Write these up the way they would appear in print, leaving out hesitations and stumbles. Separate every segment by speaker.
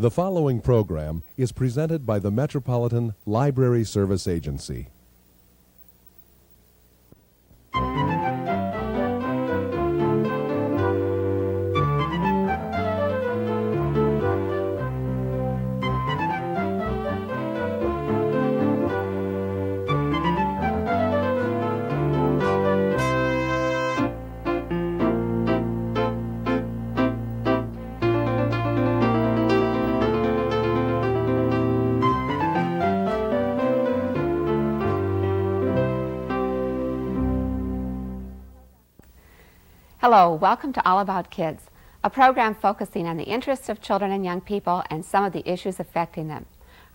Speaker 1: The following program is presented by the Metropolitan Library Service Agency.
Speaker 2: Hello, welcome to All About Kids, a program focusing on the interests of children and young people and some of the issues affecting them.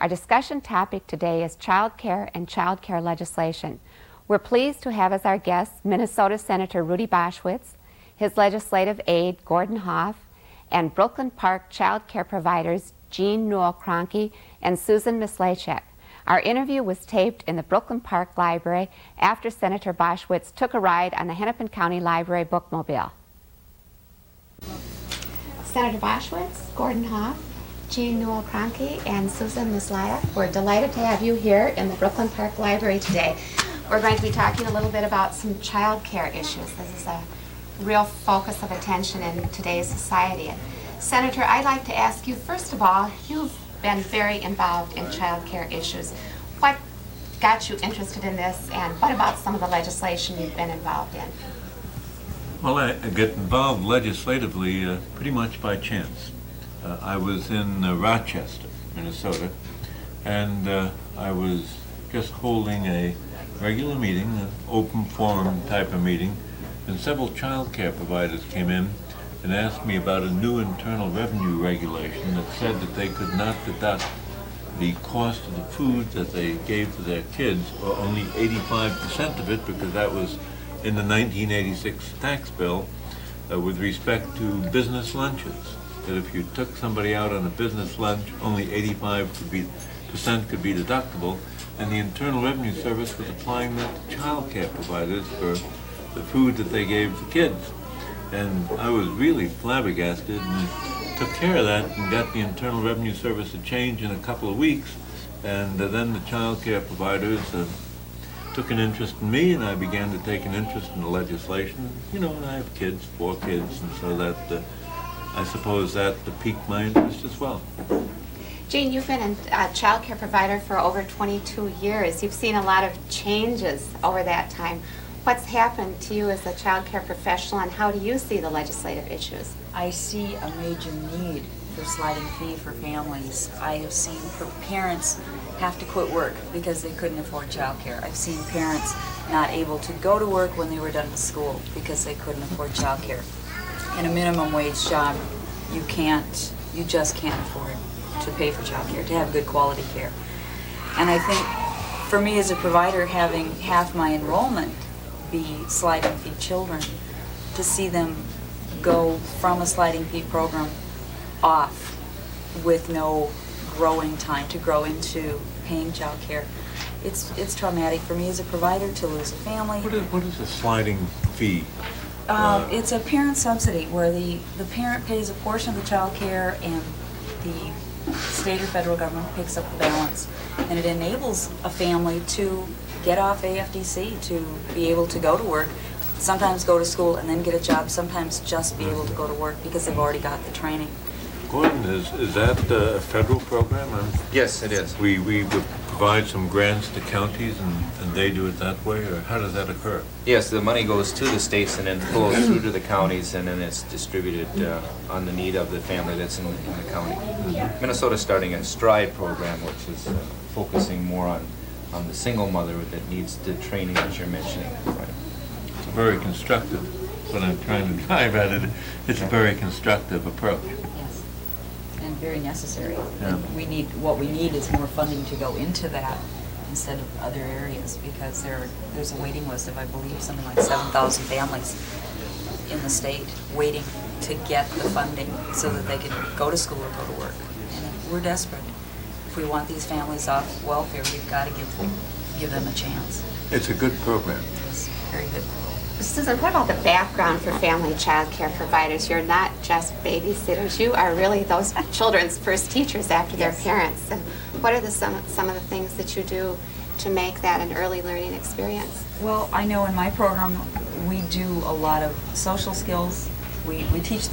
Speaker 2: Our discussion topic today is child care and child care legislation. We're pleased to have as our guests Minnesota Senator Rudy Boschwitz, his legislative aide Gordon Hoff, and Brooklyn Park child care providers Jeanne Newell-Cronky and Susan Myslajek. Our interview was taped in the Brooklyn Park Library after Senator Boschwitz took a ride on the Hennepin County Library bookmobile. Senator Boschwitz, Gordon Hoff, Jeanne Newell-Cronky, and Susan Myslajek, we're delighted to have you here in the Brooklyn Park Library today. We're going to be talking a little bit about some child care issues. This is a real focus of attention in today's society. And Senator, I'd like to ask you, first of all, you've been very involved in child care issues. What got you interested in this, and what about some of the legislation you've been involved in?
Speaker 3: Well, I get involved legislatively pretty much by chance. I was in Rochester, Minnesota, and I was just holding a regular meeting, an open forum type of meeting, and several child care providers came in and asked me about a new internal revenue regulation that said that they could not deduct the cost of the food that they gave to their kids, or only 85% of it, because that was in the 1986 tax bill with respect to business lunches. That if you took somebody out on a business lunch, only 85% could be deductible, and the Internal Revenue Service was applying that to child care providers for the food that they gave the kids. And I was really flabbergasted and took care of that and got the Internal Revenue Service to change in a couple of weeks. And then the child care providers took an interest in me, and I began to take an interest in the legislation. You know, and I have kids, 4 kids, and so that, I suppose that piqued my interest as well.
Speaker 2: Jeanne, you've been a child care provider for over 22 years. You've seen a lot of changes over that time. What's happened to you as a child care professional, and how do you see the legislative issues?
Speaker 4: I see a major need for sliding fee for families. I have seen parents have to quit work because they couldn't afford child care. I've seen parents not able to go to work when they were done with school because they couldn't afford child care. In a minimum wage job, you just can't afford to pay for child care, to have good quality care. And I think for me as a provider, having half my enrollment be sliding fee children, to see them go from a sliding fee program off with no growing time to grow into paying child care, it's traumatic for me as a provider to lose a family.
Speaker 3: What is a sliding fee?
Speaker 4: It's a parent subsidy where the parent pays a portion of the child care and the state or federal government picks up the balance, and it enables a family to get off AFDC, to be able to go to work, sometimes go to school and then get a job, sometimes just be able to go to work because they've already got the training.
Speaker 3: Gordon, is that a federal program?
Speaker 5: Yes, it is.
Speaker 3: We would provide some grants to counties and they do it that way, or how does that occur?
Speaker 5: Yes, the money goes to the states and then flows through to the counties, and then it's distributed on the need of the family that's in the county. Minnesota's starting a STRIDE program, which is focusing more on the single mother that needs the training that you're mentioning. Right?
Speaker 3: It's very constructive. That's what I'm trying to drive at it. It's a very constructive approach.
Speaker 4: Yes, and very necessary.
Speaker 3: Yeah.
Speaker 4: And what we need is more funding to go into that instead of other areas, because there's a waiting list of, I believe, something like 7,000 families in the state waiting to get the funding so that they can go to school or go to work. And we're desperate. If we want these families off welfare, we've got to give them a chance.
Speaker 3: It's a good program.
Speaker 4: It's very good.
Speaker 2: Susan, what about the background for family child care providers? You're not just babysitters. You are really those children's first teachers after their parents. And what are some of the things that you do to make that an early learning experience?
Speaker 4: Well, I know in my program we do a lot of social skills. We teach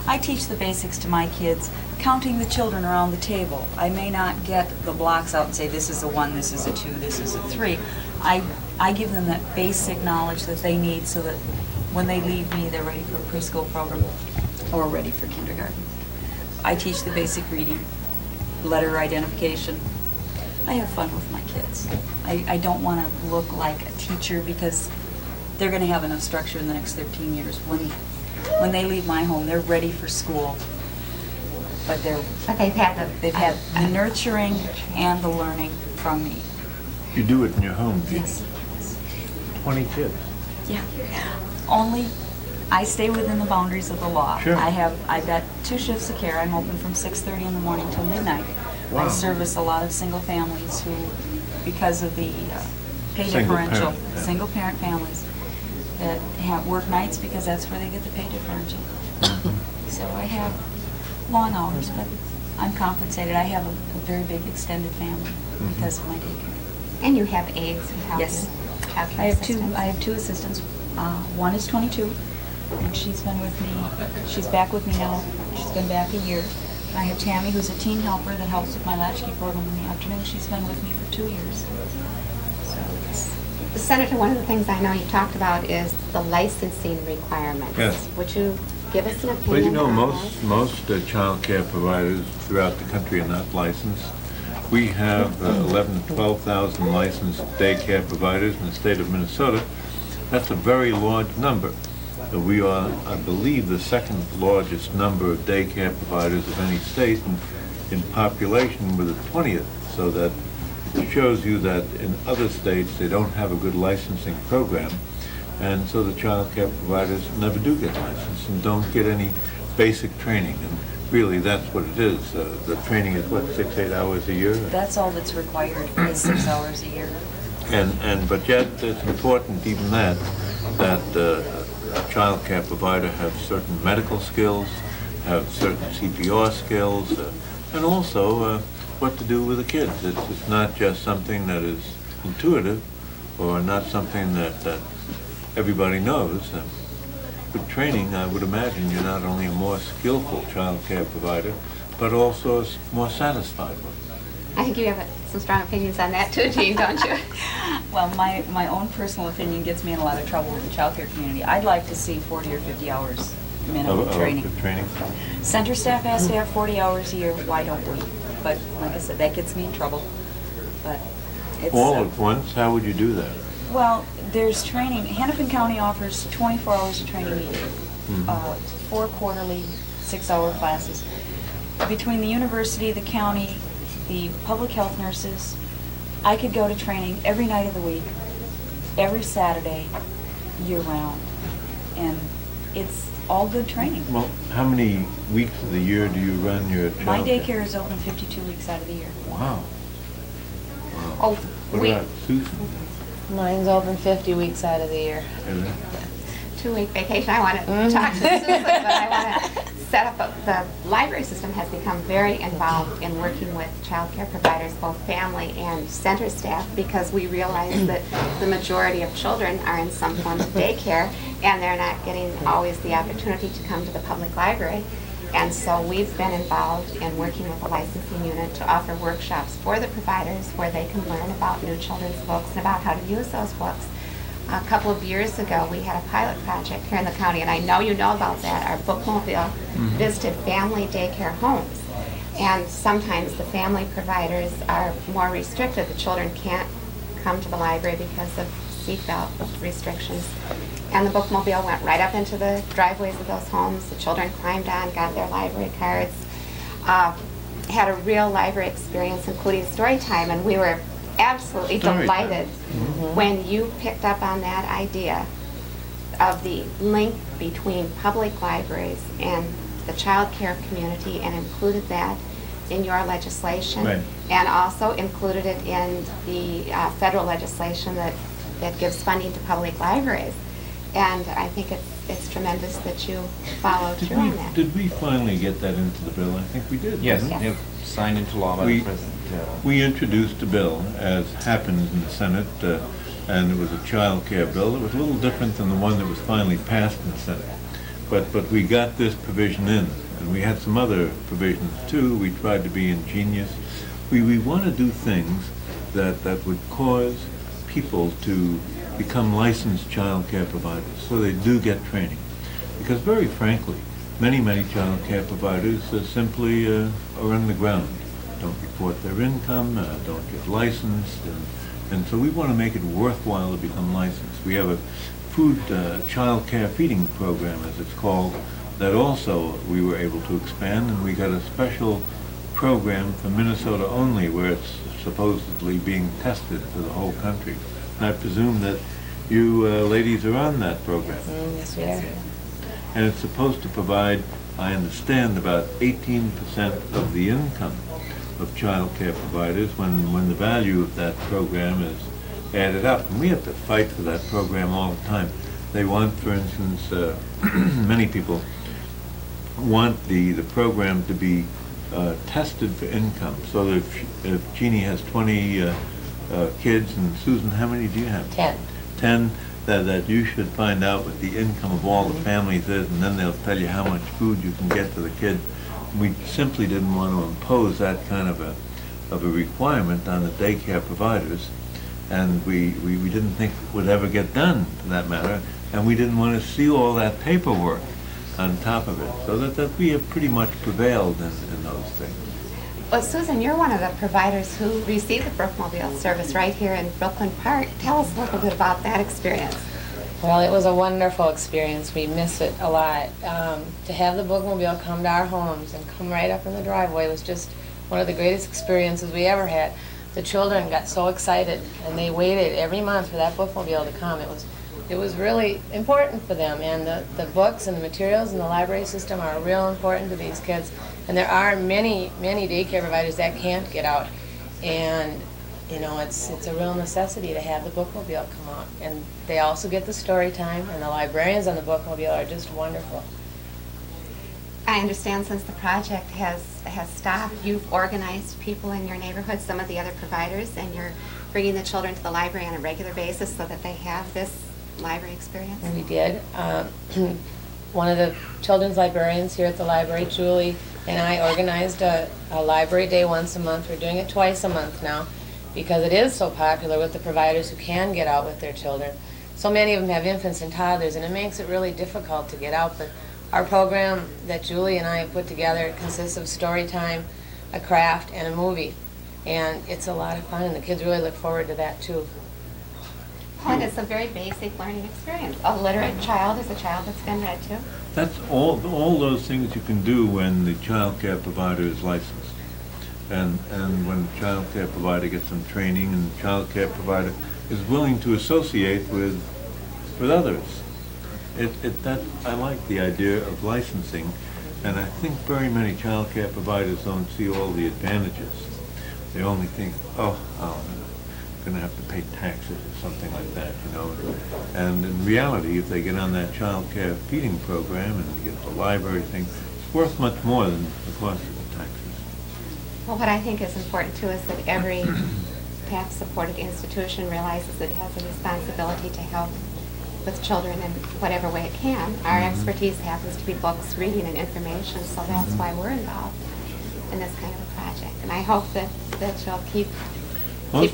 Speaker 4: I teach the basics to my kids, counting the children around the table. I may not get the blocks out and say this is a 1, this is a 2, this is a 3. I give them that basic knowledge that they need so that when they leave me, they're ready for a preschool program or ready for kindergarten. I teach the basic reading, letter identification. I have fun with my kids. I don't want to look like a teacher because they're going to have enough structure in the next 13 years. When they leave my home, they're ready for school, but they've had the nurturing and the learning from me.
Speaker 3: You do it in your home, do you?
Speaker 4: Yes.
Speaker 3: 20 kids.
Speaker 4: Yeah. Only I stay within the boundaries of the law.
Speaker 3: Sure.
Speaker 4: I've got 2 shifts of care. I'm open from 6:30 in the morning till midnight.
Speaker 3: Wow.
Speaker 4: I service a lot of single families who, because of the pay
Speaker 3: Single
Speaker 4: differential,
Speaker 3: parent, yeah.
Speaker 4: single parent families that have work nights because that's where they get the pay differential. So I have long hours, but I'm compensated. I have a very big extended family because of my daycare.
Speaker 2: And you have aides who help
Speaker 4: Yes.
Speaker 2: you? Childcare
Speaker 4: I
Speaker 2: assistants?
Speaker 4: have two assistants. One is 22, and she's been with me. She's back with me now. She's been back a year. I have Tammy, who's a teen helper that helps with my latchkey program in the afternoon. She's been with me for 2 years. So it's
Speaker 2: Senator, one of the things I know you talked about is the licensing requirements.
Speaker 3: Yes.
Speaker 2: Would you give us an opinion?
Speaker 3: Well, you know,
Speaker 2: on
Speaker 3: most child care providers throughout the country are not licensed. We have 11,000 to 12,000 licensed daycare providers in the state of Minnesota. That's a very large number. We are, I believe, the second largest number of daycare providers of any state, and in population we're the 20th, so that it shows you that in other states they don't have a good licensing program, and so the child care providers never do get licensed and don't get any basic training. And really, that's what it is. The training is, what, 6-8 hours a year?
Speaker 4: That's all that's required is 6 hours a year.
Speaker 3: But yet it's important, even that a child care provider have certain medical skills, have certain CPR skills, and also what to do with the kids. It's not just something that is intuitive or not something that everybody knows. With training, I would imagine you're not only a more skillful child care provider, but also a more satisfied one.
Speaker 2: I think you have some strong opinions on that too, Jeanne, don't you?
Speaker 4: Well, my own personal opinion gets me in a lot of trouble with the child care community. I'd like to see 40 or 50 hours minimum training.
Speaker 3: Training?
Speaker 4: Center staff has to have 40 hours a year. Why don't we? But like I said, that gets me in trouble. But it's
Speaker 3: All at once? How would you do that?
Speaker 4: well, there's training. Hennepin County offers 24 hours of training a year, 4 quarterly 6-hour classes. Between the university, the county, the public health nurses, I could go to training every night of the week, every Saturday, year-round, and it's all good training.
Speaker 3: Well, how many weeks of the year do you run your child
Speaker 4: My
Speaker 3: care?
Speaker 4: daycare is open 52 weeks out of the year.
Speaker 3: Wow.
Speaker 2: Oh,
Speaker 3: What about Susan?
Speaker 6: Mine's open 50 weeks out of the year.
Speaker 3: Is it?
Speaker 2: 2-week vacation. I want to talk to Susan, but I want to set up the library system has become very involved in working with child care providers, both family and center staff, because we realize that the majority of children are in some form of daycare and they're not getting always the opportunity to come to the public library. And so we've been involved in working with the licensing unit to offer workshops for the providers where they can learn about new children's books and about how to use those books. A couple of years ago, we had a pilot project here in the county, and I know you know about that. Our bookmobile visited family daycare homes. And sometimes the family providers are more restricted. The children can't come to the library because of seatbelt restrictions. And the bookmobile went right up into the driveways of those homes. The children climbed on, got their library cards, had a real library experience, including story time, and we were absolutely delighted when you picked up on that idea of the link between public libraries and the child care community and included that in your legislation,
Speaker 3: Right.
Speaker 2: and also included it in the federal legislation that gives funding to public libraries. And I think it's tremendous that you followed through on that.
Speaker 3: Did we finally get that into the bill? I think we did.
Speaker 5: Yes,
Speaker 3: didn't we?
Speaker 5: yep, signed into law by the President.
Speaker 3: We introduced a bill, as happens in the Senate, and it was a child care bill. It was a little different than the one that was finally passed in the Senate. But we got this provision in, and we had some other provisions too. We tried to be ingenious. We want to do things that would cause people to become licensed child care providers, so they do get training. Because very frankly, many child care providers simply are on the ground, don't report their income, don't get licensed, and so we want to make it worthwhile to become licensed. We have a food child care feeding program, as it's called, that also we were able to expand, and we got a special program for Minnesota only, where it's supposedly being tested for the whole country. And I presume that you ladies are on that program.
Speaker 6: Yes, we are.
Speaker 3: And it's supposed to provide, I understand, about 18% of the income of child care providers when the value of that program is added up. And we have to fight for that program all the time. They want, for instance, many people want the program to be tested for income. So that if Jeannie has 20 kids, and Susan, how many do you have? 10, that you should find out what the income of all the families is, and then they'll tell you how much food you can get to the kids. We simply didn't want to impose that kind of a requirement on the daycare providers, and we didn't think it would ever get done, for that matter, and we didn't want to see all that paperwork on top of it, so that we have pretty much prevailed in those things.
Speaker 2: Well, Susan, you're one of the providers who received the Bookmobile service right here in Brooklyn Park. Tell us a little bit about that experience.
Speaker 6: Well, it was a wonderful experience. We miss it a lot. To have the Bookmobile come to our homes and come right up in the driveway was just one of the greatest experiences we ever had. The children got so excited, and they waited every month for that Bookmobile to come. It was really important for them, and the books and the materials in the library system are real important to these kids. And there are many daycare providers that can't get out, and you know, it's a real necessity to have the Bookmobile come out. And they also get the story time, and the librarians on the Bookmobile are just wonderful.
Speaker 2: I understand since the project has stopped, you've organized people in your neighborhood, some of the other providers, and you're bringing the children to the library on a regular basis so that they have this library experience?
Speaker 6: And we did. One of the children's librarians here at the library, Julie, and I organized a library day once a month. We're doing it twice a month now because it is so popular with the providers who can get out with their children. So many of them have infants and toddlers, and it makes it really difficult to get out. But our program that Julie and I have put together consists of story time, a craft, and a movie. And it's a lot of fun, and the kids really look forward to that too.
Speaker 2: And it's a very basic learning experience. A literate child is a child that's been read to.
Speaker 3: That's all those things you can do when the child care provider is licensed. And when the child care provider gets some training, and the child care provider is willing to associate with others. I like the idea of licensing, and I think very many child care providers don't see all the advantages. They only think, oh, I'm going to have to pay taxes or something like that, you know. And in reality, if they get on that child care feeding program and get the library thing, it's worth much more than the cost of the taxes.
Speaker 2: Well, what I think is important too is that every tax-supported institution realizes it has a responsibility to help with children in whatever way it can. Our expertise happens to be books, reading, and information, so that's why we're involved in this kind of a project. And I hope that you'll keep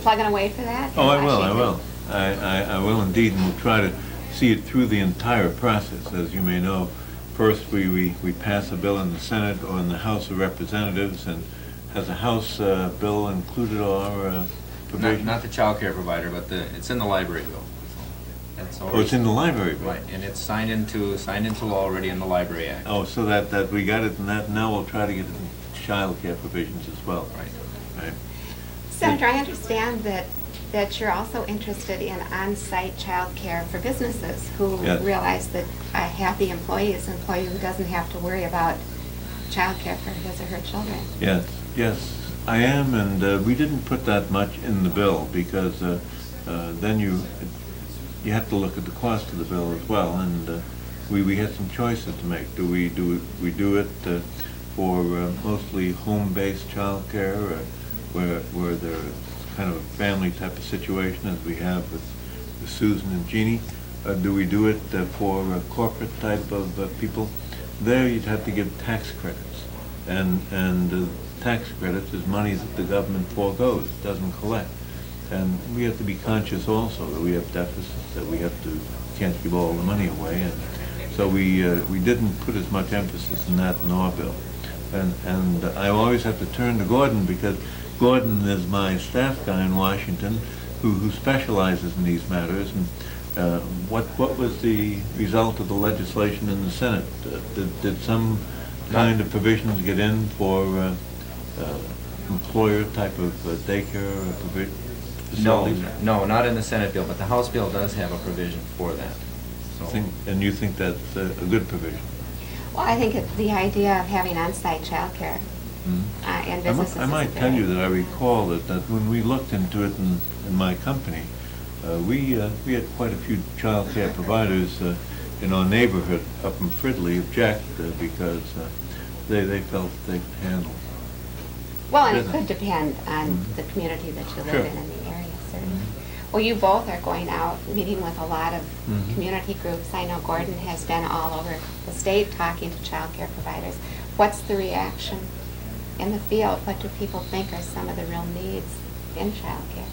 Speaker 2: plugging away for that.
Speaker 3: Oh, I will. I will indeed, and we'll try to see it through the entire process. As you may know, first we pass a bill in the Senate or in the House of Representatives, and has a House bill included our provision?
Speaker 5: Not the child care provider, but it's in the library bill.
Speaker 3: It's in the library bill.
Speaker 5: Right, and it's signed into law already in the Library Act.
Speaker 3: Oh, so that we got it in that. Now we'll try to get it in child care provisions as well. Right.
Speaker 2: Senator, I understand that you're also interested in on-site child care for businesses who realize that a happy employee is an employee who doesn't have to worry about child care for his or her children.
Speaker 3: Yes, I am, and we didn't put that much in the bill because then you have to look at the cost of the bill as well, and we had some choices to make. Do we do it for mostly home-based child care, where there's kind of a family type of situation as we have with Susan and Jeannie? Do we do it for corporate type of people? There you'd have to give tax credits, and tax credits is money that the government foregoes, doesn't collect. And we have to be conscious also that we have deficits, that we can't give all the money away, and so we didn't put as much emphasis in that in our bill. And I always have to turn to Gordon, because Gordon is my staff guy in Washington who specializes in these matters. And what was the result of the legislation in the Senate? Did some kind of provisions get in for employer type of daycare facilities?
Speaker 5: No, not in the Senate bill, but the House bill does have a provision for that. So.
Speaker 3: And you think that's a good provision?
Speaker 2: Well, I think the idea of having on-site childcare in businesses
Speaker 3: I might tell you that I recall that when we looked into it in my company, we had quite a few child care providers in our neighborhood up in Fridley object because they felt they could handle.
Speaker 2: Well, and it could depend on the community that you live in the area, certainly. Well, you both are going out, meeting with a lot of community groups. I know Gordon has been all over the state talking to child care providers. What's the reaction in the field? What do people think are some of the real needs in child care?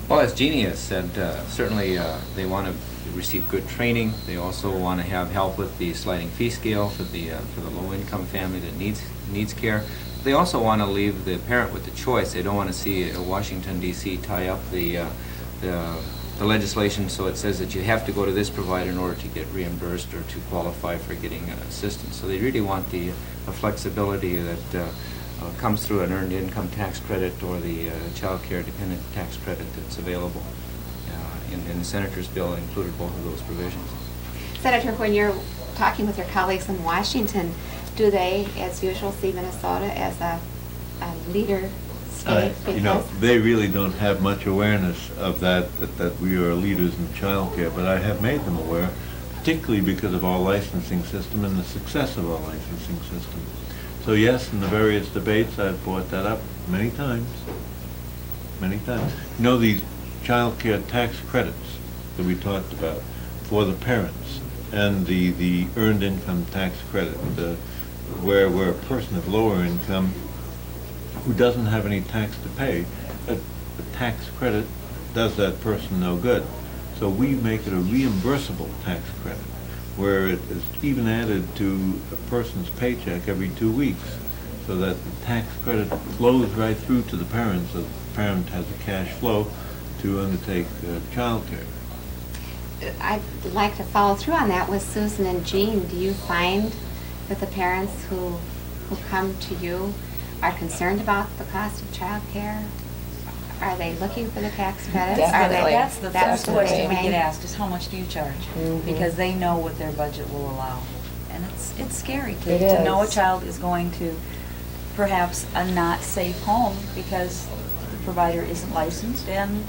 Speaker 5: Well, as Jeannie has said, certainly they want to receive good training. They also want to have help with the sliding fee scale for the low-income family that needs care. They also want to leave the parent with the choice. They don't want to see Washington, D.C. tie up the legislation so it says that you have to go to this provider in order to get reimbursed or to qualify for getting assistance. So they really want the flexibility that comes through an earned income tax credit or the child care dependent tax credit that's available. In the Senator's bill, it included both of those provisions.
Speaker 2: Senator, when you're talking with your colleagues in Washington, do they, as usual, see Minnesota as a leader state?
Speaker 3: You know, they really don't have much awareness of that we are leaders in child care, but I have made them aware, particularly because of our licensing system and the success of our licensing system. So yes, in the various debates, I've brought that up many times. Many times. You know, these child care tax credits that we talked about for the parents and the earned income tax credit, where a person of lower income who doesn't have any tax to pay, a tax credit does that person no good. So we make it a reimbursable tax credit, where it is even added to a person's paycheck every 2 weeks, so that the tax credit flows right through to the parent, so the parent has a cash flow to undertake child care.
Speaker 2: I'd like to follow through on that with Susan and Jeanne. Do you find that the parents who come to you are concerned about the cost of child care? Are they looking for the tax credits?
Speaker 6: Definitely.
Speaker 4: That's the first question we
Speaker 2: they-
Speaker 4: get asked is how much do you charge? Because they know what their budget will allow. And it's scary to know a child is going to perhaps a not safe home because the provider isn't licensed and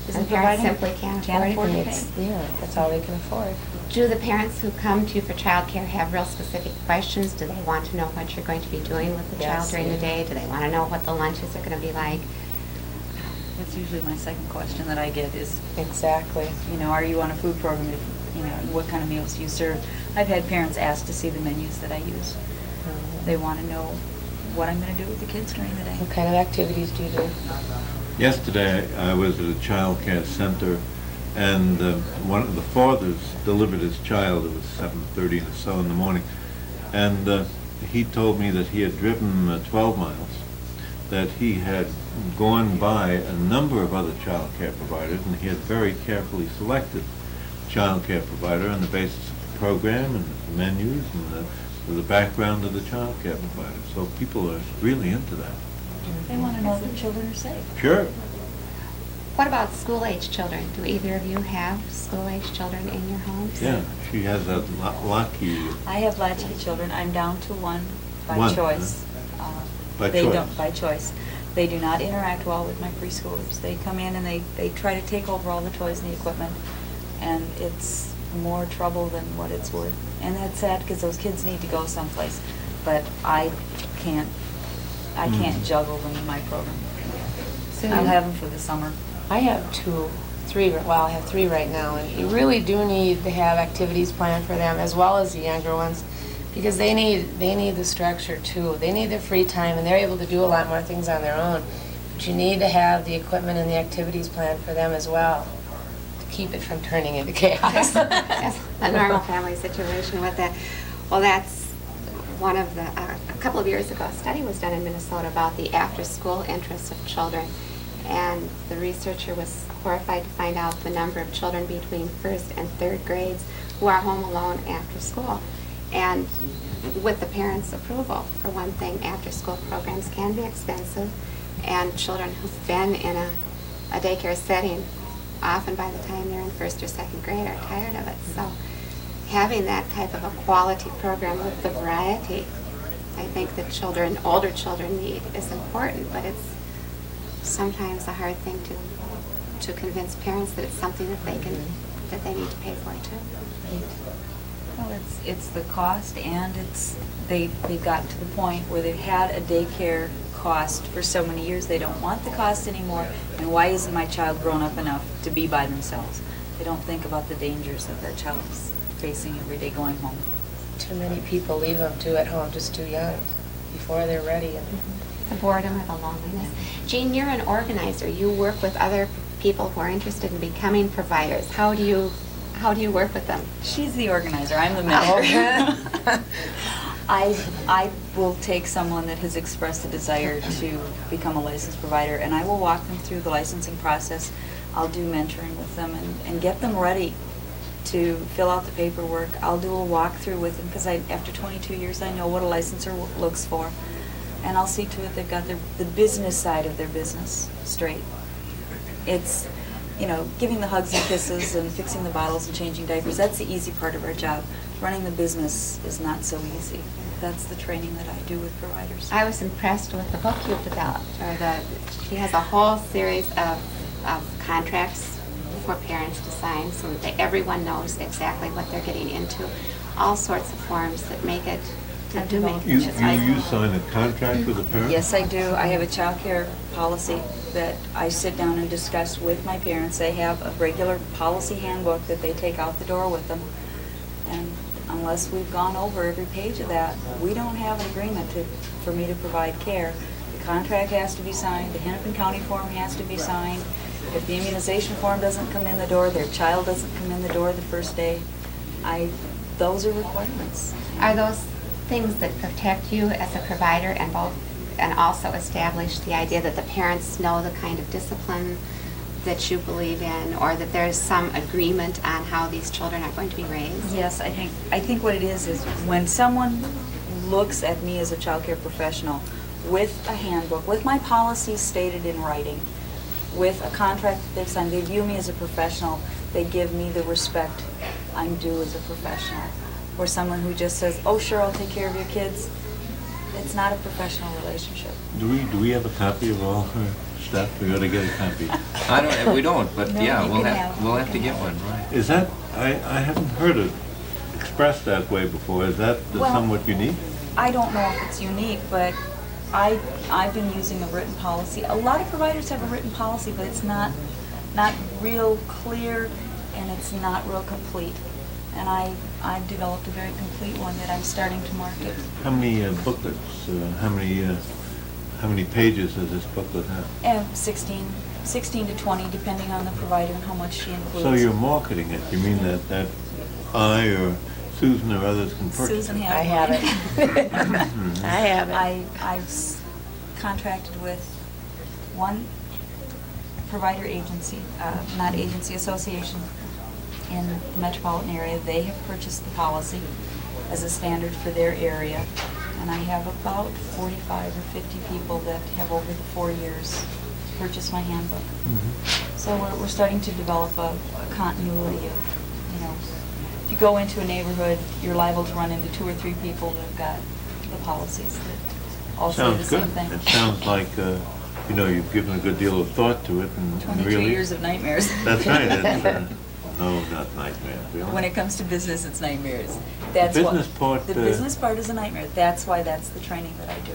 Speaker 4: isn't
Speaker 2: parents
Speaker 4: providing,
Speaker 2: simply can't afford
Speaker 4: to
Speaker 2: it.
Speaker 4: pay.
Speaker 6: Yeah, that's all they can afford.
Speaker 2: Do the parents who come to you for child care have real specific questions? Do they want to know what you're going to be doing with the child
Speaker 6: Yes.
Speaker 2: during the day? Do they want to know what the lunches are going to be like?
Speaker 4: That's usually my second question that I get is,
Speaker 6: Exactly.
Speaker 4: you know, are you on a food program? You know, what kind of meals do you serve? I've had parents ask to see the menus that I use. They want to know what I'm going to do with the kids during the day.
Speaker 6: What kind of activities do you do?
Speaker 3: Yesterday, I was at a child care center, and one of the fathers delivered his child. It was 7:30 or so in the morning, and he told me that he had driven 12 miles, that he had gone by a number of other child care providers, and he had very carefully selected a child care provider on the basis of the program and the menus and the background of the child care provider. So people are really into that.
Speaker 4: They want to know that children are safe.
Speaker 3: Sure.
Speaker 2: What about school-age children? Do either of you have school-age children in your homes?
Speaker 3: Yeah, she has a latchkey.
Speaker 4: I have latchkey children. I'm down to one by
Speaker 3: One,
Speaker 4: choice.
Speaker 3: By
Speaker 4: They
Speaker 3: choice.
Speaker 4: don't, by choice. They do not interact well with my preschoolers. They come in and they try to take over all the toys and the equipment, and it's more trouble than what it's worth. And that's sad because those kids need to go someplace, but I can't juggle them in my program. I'll have them for the summer.
Speaker 6: I have I have 3 right now, and you really do need to have activities planned for them as well as the younger ones, because they need the structure too. They need their free time, and they're able to do a lot more things on their own. But you need to have the equipment and the activities planned for them as well to keep it from turning into chaos.
Speaker 2: Yes, a normal family situation with that. Well, that's one of the, a couple of years ago, a study was done in Minnesota about the after-school interests of children. And the researcher was horrified to find out the number of children between 1st and 3rd grades who are home alone after school. And with the parents' approval, for one thing, after-school programs can be expensive, and children who've been in a daycare setting, often by the time they're in 1st or 2nd grade, are tired of it. So having that type of a quality program with the variety, I think that older children need is important, but it's sometimes a hard thing to convince parents that it's something that they need to pay for too.
Speaker 4: Well, it's the cost, and they've gotten to the point where they've had a daycare cost for so many years they don't want the cost anymore. And why isn't my child grown up enough to be by themselves? They don't think about the dangers that their child is facing every day going home.
Speaker 6: Too many people leave them at home just too young before they're ready. And
Speaker 2: the boredom or the loneliness. Jeanne, you're an organizer. You work with other people who are interested in becoming providers. How do you work with them?
Speaker 4: She's the organizer. I'm the mentor. I will take someone that has expressed a desire to become a licensed provider, and I will walk them through the licensing process. I'll do mentoring with them and get them ready to fill out the paperwork. I'll do a walkthrough with them because after 22 years I know what a licensor looks for. And I'll see to it they've got the business side of their business straight. It's, giving the hugs and kisses and fixing the bottles and changing diapers. That's the easy part of our job. Running the business is not so easy. That's the training that I do with providers.
Speaker 2: I was impressed with the book you've developed. She has a whole series of contracts for parents to sign so that everyone knows exactly what they're getting into. All sorts of forms that make it.
Speaker 3: You sign a contract with the parent?
Speaker 4: Yes, I do. I have a childcare policy that I sit down and discuss with my parents. They have a regular policy handbook that they take out the door with them. And unless we've gone over every page of that, we don't have an agreement for me to provide care. The contract has to be signed. The Hennepin County form has to be signed. If the immunization form doesn't come in the door, their child doesn't come in the door the first day, those are requirements.
Speaker 2: Are those things that protect you as a provider and also establish the idea that the parents know the kind of discipline that you believe in, or that there's some agreement on how these children are going to be raised?
Speaker 4: Yes, I think what it is when someone looks at me as a child care professional with a handbook, with my policies stated in writing, with a contract that they've signed, they view me as a professional, they give me the respect I'm due as a professional. Or someone who just says, "Oh, sure, I'll take care of your kids." It's not a professional relationship.
Speaker 3: Do we have a copy of all her stuff? We ought to get a copy.
Speaker 5: We don't, but
Speaker 4: No,
Speaker 5: yeah,
Speaker 4: you
Speaker 5: we'll
Speaker 4: can
Speaker 5: have to get one, right?
Speaker 3: Is that, I haven't heard it expressed that way before. Is that somewhat unique?
Speaker 4: I don't know if it's unique, but I've been using a written policy. A lot of providers have a written policy, but it's not real clear, and it's not real complete. And I've developed a very complete one that I'm starting to market.
Speaker 3: How many booklets? How many pages does this booklet have?
Speaker 4: 16 to 20, depending on the provider and how much she includes.
Speaker 3: So you're marketing it. You mean that I or Susan or others can purchase
Speaker 4: Susan
Speaker 3: it?
Speaker 6: I have it. I have it.
Speaker 4: I've contracted with one provider agency, association in the metropolitan area. They have purchased the policy as a standard for their area, and I have about 45 or 50 people that have over the 4 years purchased my handbook. Mm-hmm. So we're starting to develop a continuity of, if you go into a neighborhood, you're liable to run into 2 or 3 people that've got the policies that all say the same thing.
Speaker 3: It sounds like you've given a good deal of thought to it, and
Speaker 4: 22
Speaker 3: really
Speaker 4: years of nightmares.
Speaker 3: That's right. no, not nightmares. Really?
Speaker 4: When it comes to business, it's nightmares. That's
Speaker 3: business part,
Speaker 4: the business part is a nightmare. That's why that's the training that I do.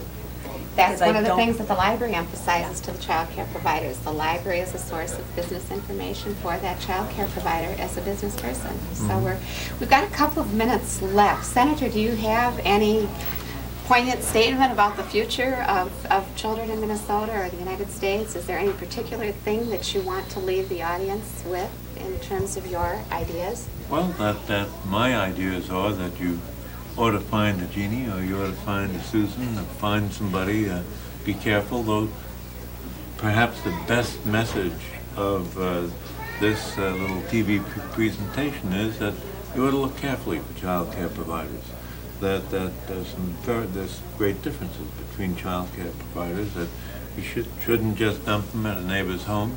Speaker 2: That's
Speaker 4: Because I
Speaker 2: one of the
Speaker 4: don't-
Speaker 2: things that the library emphasizes to the child care providers. The library is a source of business information for that child care provider as a business person. So we've got a couple of minutes left. Senator, do you have any poignant statement about the future of children in Minnesota or the United States? Is there any particular thing that you want to leave the audience with in terms of your ideas?
Speaker 3: Well, that my ideas are that you ought to find a Jeannie, or you ought to find a Susan, or find somebody. Be careful, though. Perhaps the best message of this little TV presentation is that you ought to look carefully for child care providers. That there's great differences between child care providers. That you shouldn't just dump them at a neighbor's home.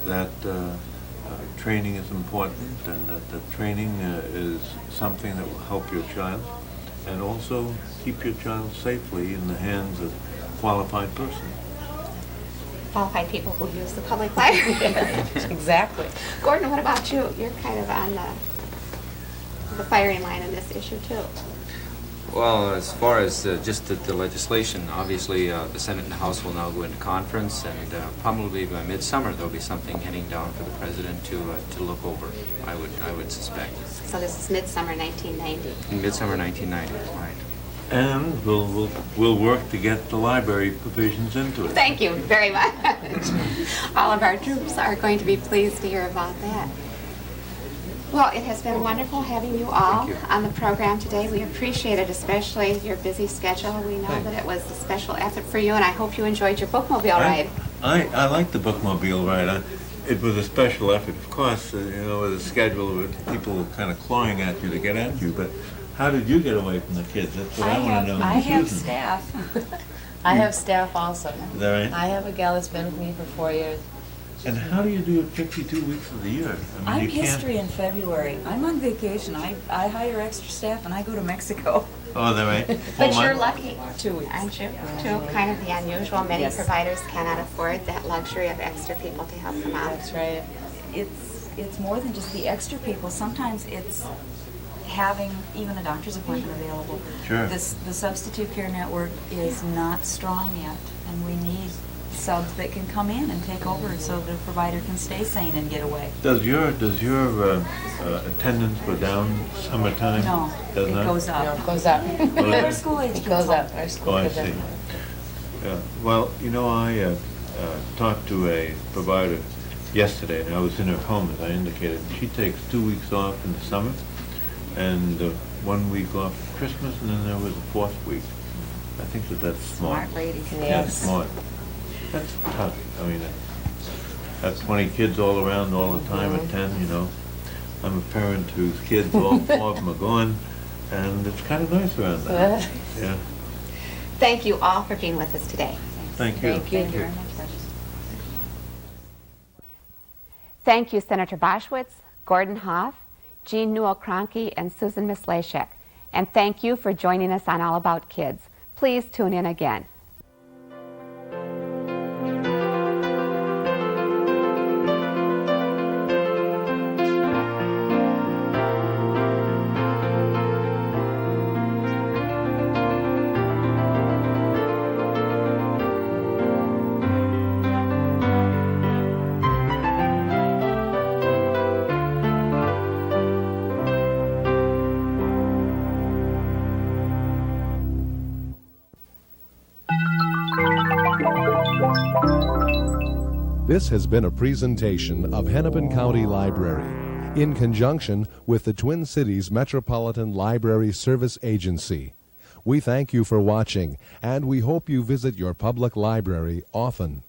Speaker 3: That training is important, and that the training is something that will help your child, and also keep your child safely in the hands of a qualified person.
Speaker 2: Qualified people who use the public library.
Speaker 6: Exactly.
Speaker 2: Gordon, what about you? You're kind of on the firing line in this issue too.
Speaker 5: Well, as far as just the legislation, obviously the Senate and the House will now go into conference, and probably by midsummer there'll be something heading down for the President to look over, I would suspect.
Speaker 2: So this is midsummer 1990.
Speaker 5: In midsummer 1990, right.
Speaker 3: And we'll work to get the library provisions into it.
Speaker 2: Thank you very much. All of our troops are going to be pleased to hear about that. Well, it has been wonderful having you all on the program today. We appreciate it, especially your busy schedule. We know that it was a special effort for you, and I hope you enjoyed your bookmobile ride.
Speaker 3: I like the bookmobile ride. It was a special effort, of course, with a schedule with people kind of clawing at you to get at you, but how did you get away from the kids? That's what I want to know.
Speaker 4: I have
Speaker 3: Susan.
Speaker 4: staff.
Speaker 6: I have staff also.
Speaker 3: Is that right?
Speaker 6: I have a gal that's been with me for 4 years.
Speaker 3: And how do you do it 52 weeks of the year? I mean,
Speaker 4: I'm
Speaker 3: you
Speaker 4: history in February. I'm on vacation. I hire extra staff and I go to Mexico.
Speaker 3: Oh, is that right?
Speaker 2: But you're
Speaker 3: month?
Speaker 2: lucky,
Speaker 4: 2 weeks.
Speaker 2: aren't you? Too kind of the unusual. Many
Speaker 4: Yes.
Speaker 2: providers cannot afford that luxury of extra people to help them out.
Speaker 6: That's right.
Speaker 4: It's more than just the extra people. Sometimes it's having even a doctor's appointment available.
Speaker 3: Sure.
Speaker 4: The substitute care network is not strong yet, and we need subs that can come in and take over so the provider can stay sane and get away.
Speaker 3: Does your attendance go down summertime?
Speaker 4: No,
Speaker 3: Does
Speaker 4: it
Speaker 3: not?
Speaker 4: goes
Speaker 6: No,
Speaker 4: up.
Speaker 6: it goes up.
Speaker 4: Our school age
Speaker 6: It
Speaker 4: kids
Speaker 6: goes
Speaker 4: home.
Speaker 6: up. Our school
Speaker 3: Oh, I
Speaker 6: kids
Speaker 3: see.
Speaker 6: are-
Speaker 3: Yeah. Well, I talked to a provider yesterday, and I was in her home, as I indicated. She takes 2 weeks off in the summer, and 1 week off for Christmas, and then there was a 4th week. I think that's smart.
Speaker 4: Smart lady.
Speaker 3: Yeah,
Speaker 6: Yes.
Speaker 3: smart. That's tough. I mean, have 20 kids all around all the time at 10, I'm a parent whose kids, all 4 of them are gone, and it's kind of nice around there. Yeah.
Speaker 2: Thank you all for being with us today.
Speaker 3: Thank you.
Speaker 4: Thank you very much, Precious.
Speaker 2: Thank you, Senator Boschwitz, Gordon Hoff, Jeanne Newell-Cronky, and Susan Myslajek. And thank you for joining us on All About Kids. Please tune in again.
Speaker 1: This has been a presentation of Hennepin County Library in conjunction with the Twin Cities Metropolitan Library Service Agency. We thank you for watching, and we hope you visit your public library often.